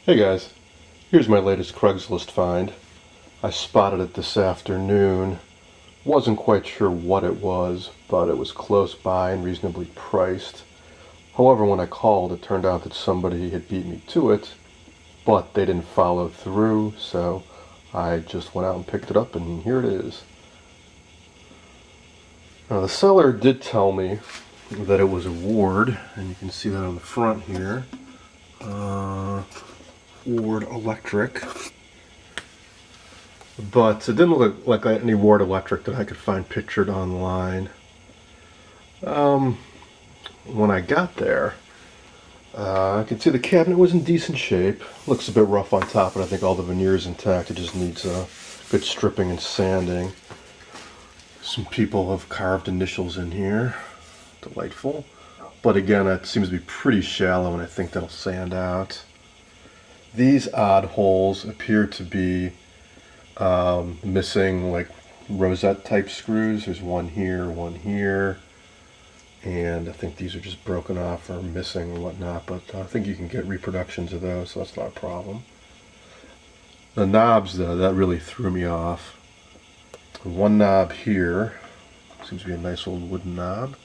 Hey guys, here's my latest Craigslist find. I spotted it this afternoon. Wasn't quite sure what it was, but it was close by and reasonably priced. However, when I called, it turned out that somebody had beat me to it, but they didn't follow through, so I just went out and picked it up, and here it is. Now, the seller did tell me that it was a Ward, and you can see that on the front here. Ward Electric, but it didn't look like any Ward Electric that I could find pictured online. When I got there, I could see the cabinet was in decent shape. Looks a bit rough on top, but I think all the veneer is intact. It just needs good stripping and sanding. Some people have carved initials in here. Delightful. But again, that seems to be pretty shallow, and I think that'll sand out. These odd holes appear to be missing like rosette type screws. There's one here, and I think these are just broken off or missing or whatnot, but I think you can get reproductions of those, so that's not a problem. The knobs, though, that really threw me off. One knob here seems to be a nice old wooden knob,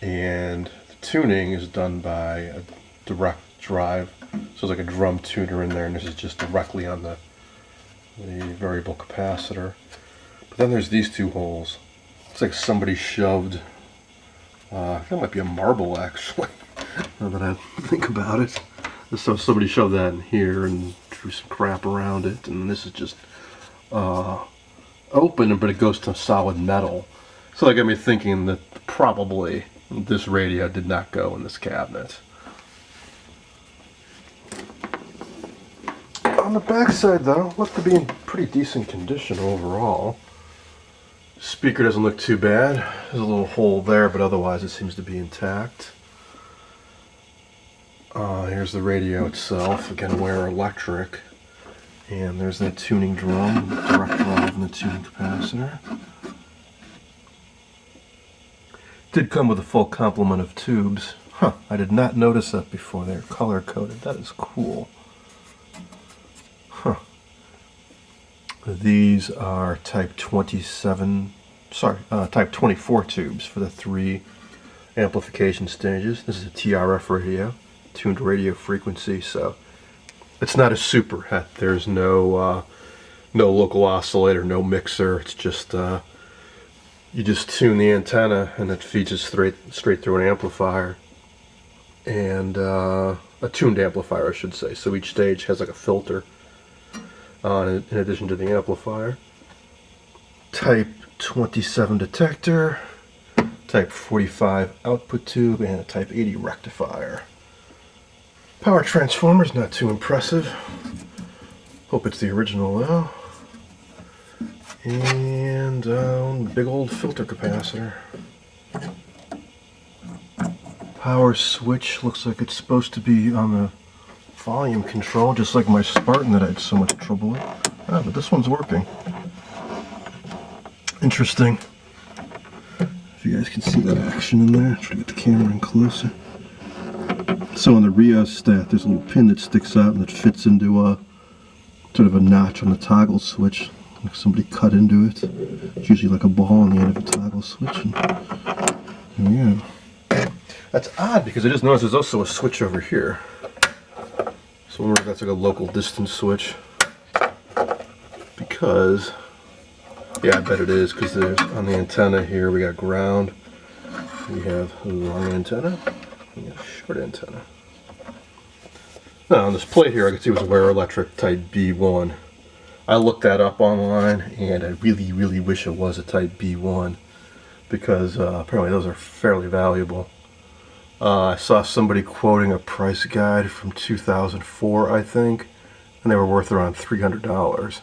and the tuning is done by a direct drive. So there's like a drum tuner in there, and this is just directly on the variable capacitor. But then there's these two holes. It's like somebody shoved, that might be a marble actually, now that I think about it. So somebody shoved that in here and drew some crap around it, and this is just open, but it goes to solid metal. So that got me thinking that probably this radio did not go in this cabinet. On the back side, though, looked to be in pretty decent condition overall. Speaker doesn't look too bad. There's a little hole there, but otherwise it seems to be intact. Here's the radio itself, again Ware Electric. And there's that tuning drum, direct drive and the tuning capacitor. Did come with a full complement of tubes. Huh, I did not notice that before. They're color coded. That is cool. Huh. These are type 24 tubes for the 3 amplification stages. This is a TRF radio, tuned radio frequency, so it's not a super het. There's no local oscillator, no mixer. It's just you just tune the antenna, and it feeds it straight through an amplifier, and a tuned amplifier, I should say. So each stage has like a filter in addition to the amplifier. Type 27 detector, type 45 output tube, and a type 80 rectifier. Power transformer's not too impressive. Hope it's the original though. And big old filter capacitor. Power switch looks like it's supposed to be on the volume control, just like my Spartan that I had so much trouble with. Ah, but this one's working. Interesting. If you guys can see that action in there, try to get the camera in closer. So on the rheostat, there's a little pin that sticks out and that fits into a sort of a notch on the toggle switch. Like somebody cut into it. It's usually like a ball on the end of a toggle switch. And there we go. That's odd because I just noticed there's also a switch over here. So I wonder if that's like a local distance switch. Because, yeah, I bet it is, because there's on the antenna here we got ground. We have a long antenna. We got a short antenna. Now on this plate here I can see it was Ware Electric Type B1. I looked that up online, and I really wish it was a Type B1, because apparently those are fairly valuable. I saw somebody quoting a price guide from 2004, I think, and they were worth around $300.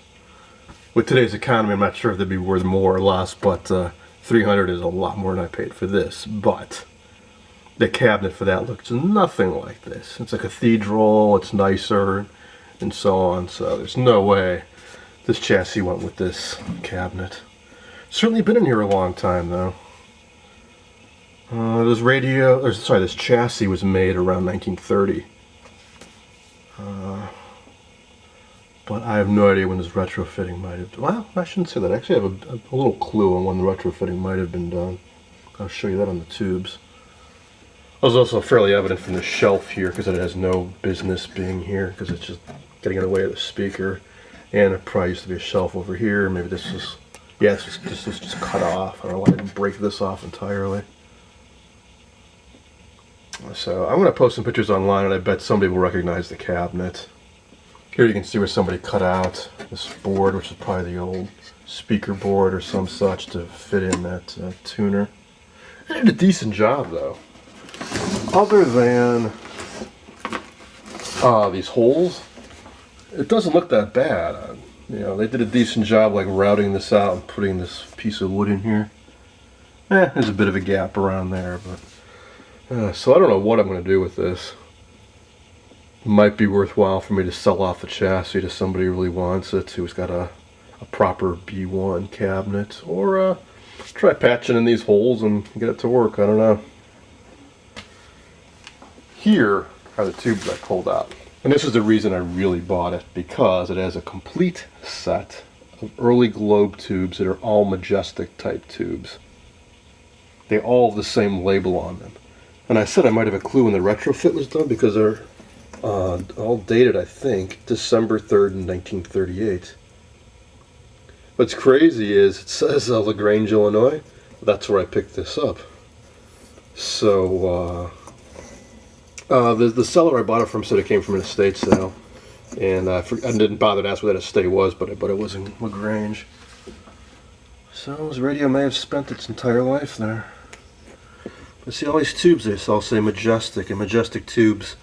With today's economy, I'm not sure if they'd be worth more or less, but $300 is a lot more than I paid for this. But the cabinet for that looks nothing like this. It's a cathedral, it's nicer, and so on, so there's no way this chassis went with this cabinet. Certainly been in here a long time, though. This chassis was made around 1930. But I have no idea when this retrofitting might have. Well, I shouldn't say that. I actually have a little clue on when the retrofitting might have been done. I'll show you that on the tubes. It was also fairly evident from the shelf here because it has no business being here because it's just getting in the way of the speaker. And it probably used to be a shelf over here. Maybe this is, yeah, this was just cut off. I don't know why I didn't break this off entirely. So I'm going to post some pictures online and I bet somebody will recognize the cabinet. Here you can see where somebody cut out this board, which is probably the old speaker board or some such to fit in that tuner. They did a decent job though. Other than these holes, it doesn't look that bad. You know, they did a decent job like routing this out and putting this piece of wood in here. There's a bit of a gap around there, but so I don't know what I'm going to do with this. It might be worthwhile for me to sell off the chassis to somebody who really wants it, who's got a proper B1 cabinet, or try patching in these holes and get it to work. I don't know. Here are the tubes I pulled out. And this is the reason I really bought it, because it has a complete set of early globe tubes that are all Majestic type tubes. They all have the same label on them. And I said I might have a clue when the retrofit was done because they're all dated, I think, December 3rd, 1938. What's crazy is it says LaGrange, Illinois. That's where I picked this up. So the seller I bought it from said it came from an estate sale, and I didn't bother to ask where that estate was, but it was in LaGrange. So this radio may have spent its entire life there. But see all these tubes, they all say Majestic, and Majestic tubes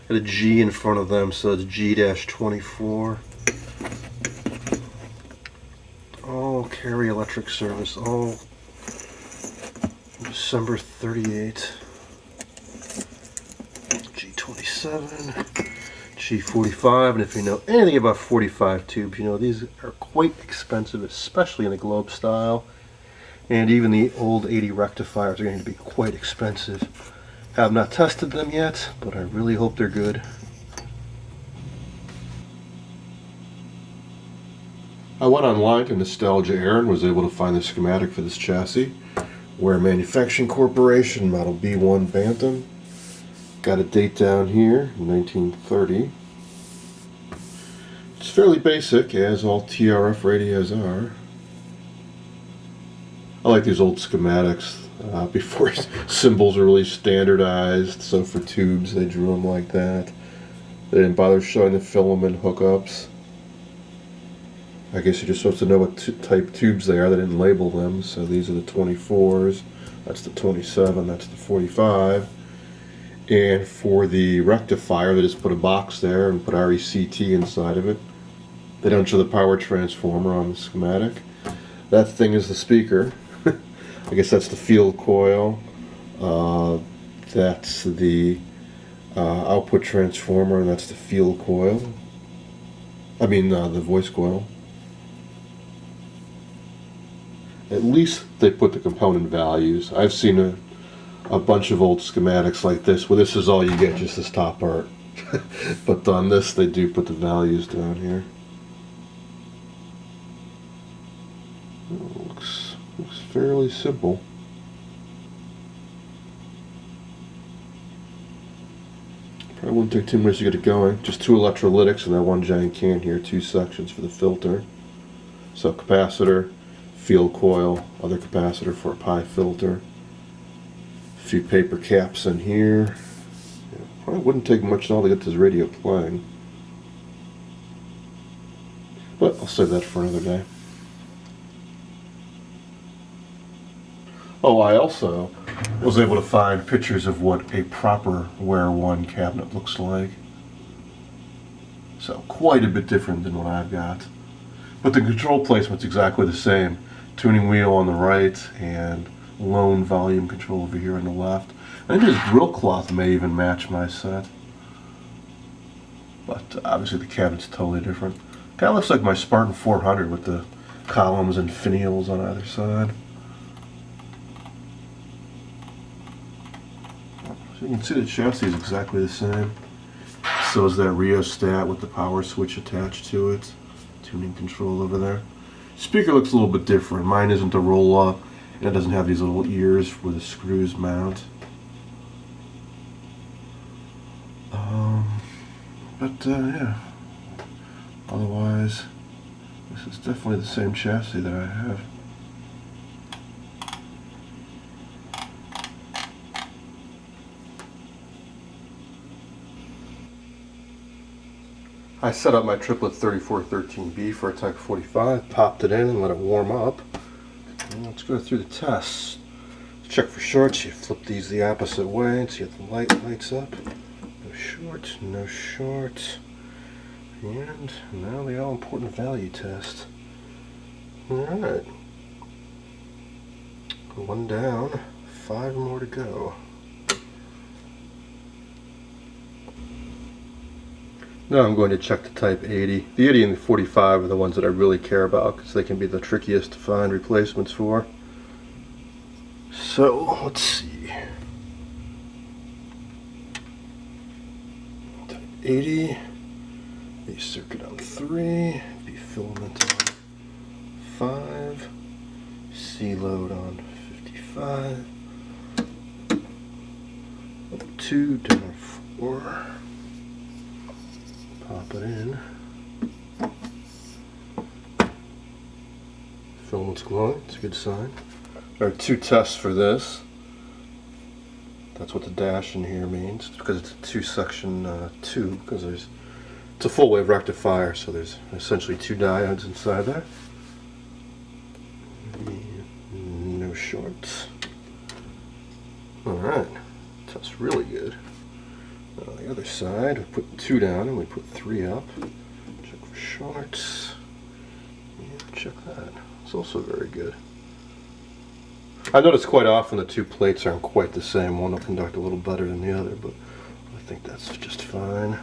had a G in front of them, so it's G-24. All carry electric service, all December 38. G27, G45, and if you know anything about 45 tubes, you know these are quite expensive, especially in the globe style. And even the old 80 rectifiers are going to be quite expensive. I have not tested them yet, but I really hope they're good. I went online to Nostalgia Air and was able to find the schematic for this chassis. Ware Manufacturing Corporation, model B1 Bantam. Got a date down here, 1930. It's fairly basic, as all TRF radios are. I like these old schematics before symbols are really standardized, so for tubes they drew them like that. They didn't bother showing the filament hookups. I guess you're just supposed to know what type tubes they are. They didn't label them, so these are the 24s, that's the 27, that's the 45. And for the rectifier, they just put a box there and put RECT inside of it. They don't show the power transformer on the schematic. That thing is the speaker. I guess that's the field coil. That's the output transformer, and that's the field coil. I mean, the voice coil. At least they put the component values. I've seen a bunch of old schematics like this, where this is all you get, just this top part. But on this, they do put the values down here. Looks fairly simple. Probably wouldn't take 2 minutes to get it going. Just 2 electrolytics and that one giant can here, 2 sections for the filter. So capacitor, field coil, other capacitor for a pi filter. A few paper caps in here. Yeah, probably wouldn't take much at all to get this radio playing. But I'll save that for another day. Oh, I also was able to find pictures of what a proper Ware 1 cabinet looks like. So quite a bit different than what I've got. But the control placement's exactly the same. Tuning wheel on the right and lone volume control over here on the left. I think this grill cloth may even match my set. But obviously the cabinet's totally different. Kind of looks like my Spartan 400 with the columns and finials on either side. So you can see the chassis is exactly the same. So is that rheostat with the power switch attached to it. Tuning control over there. Speaker looks a little bit different. Mine isn't a roll-up, and it doesn't have these little ears where the screws mount. Yeah. Otherwise, this is definitely the same chassis that I have. I set up my triplet 3413B for a Type 45, popped it in and let it warm up. And let's go through the tests. Check for shorts. You flip these the opposite way and see if the light lights up. No short, no short. And now the all-important value test. Alright. One down, 5 more to go. Now I'm going to check the Type 80. The 80 and the 45 are the ones that I really care about because they can be the trickiest to find replacements for. So, let's see. Type 80, B circuit on 3, B filament on 5, C load on 55, up 2, down 4. Pop it in. Filament's glowing, it's a good sign. There are 2 tests for this. That's what the dash in here means, because it's a 2-section tube, because it's a full wave rectifier, so there's essentially 2 diodes inside there. No shorts. Alright, that's really good. On the other side, we put 2 down and we put 3 up. Check for shorts. Yeah, check that. It's also very good. I notice quite often the 2 plates aren't quite the same. One will conduct a little better than the other, but I think that's just fine.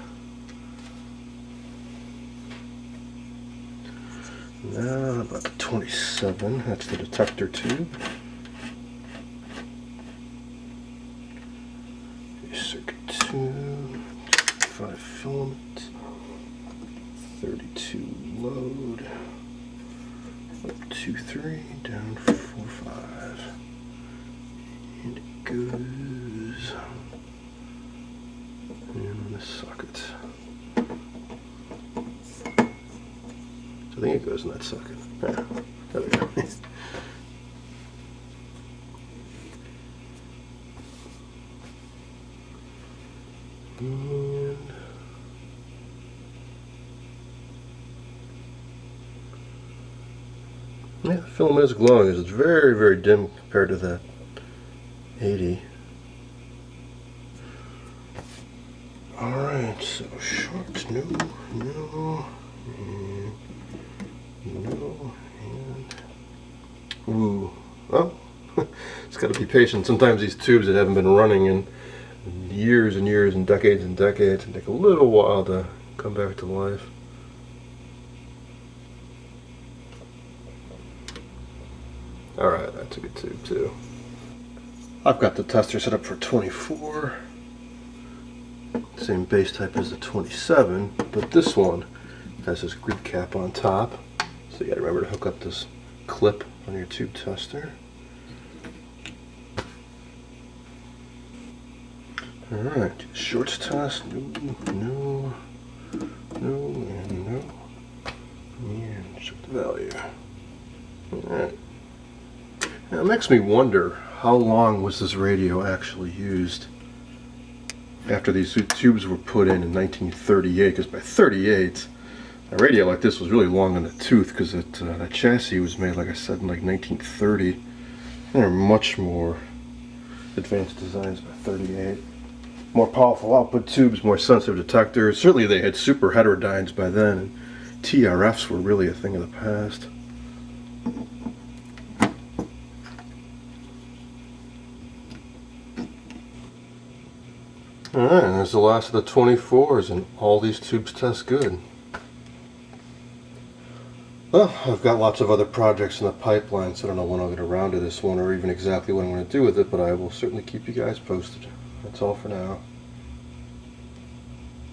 Now about the 27, that's the detector tube. Circuit 2, 5 filament, 32 load, up 2, 3, down 4, 5, and it goes in the socket. So I think it goes in that socket. Yeah, there we go. And yeah, the filament is glowing. It's very, very dim compared to that 80. Alright, so short, no, and no, and ooh, oh, it's got to be patient. Sometimes these tubes that haven't been running in years and years and decades and take a little while to come back to life. Alright, that's a good tube too. I've got the tester set up for 24. Same base type as the 27, but this one has this grid cap on top. So you gotta remember to hook up this clip on your tube tester. Alright, shorts test, no, no, and no. And check the value. Alright. Now it makes me wonder, how long was this radio actually used after these tubes were put in 1938? Because by 38, a radio like this was really long in the tooth, because that chassis was made, like I said, in like 1930. There are much more advanced designs by 38. More powerful output tubes, more sensitive detectors. Certainly they had super heterodynes by then, and TRFs were really a thing of the past. Alright, and there's the last of the 24s, and all these tubes test good. Well, I've got lots of other projects in the pipeline, so I don't know when I'll get around to this one or even exactly what I'm going to do with it, but I will certainly keep you guys posted. That's all for now.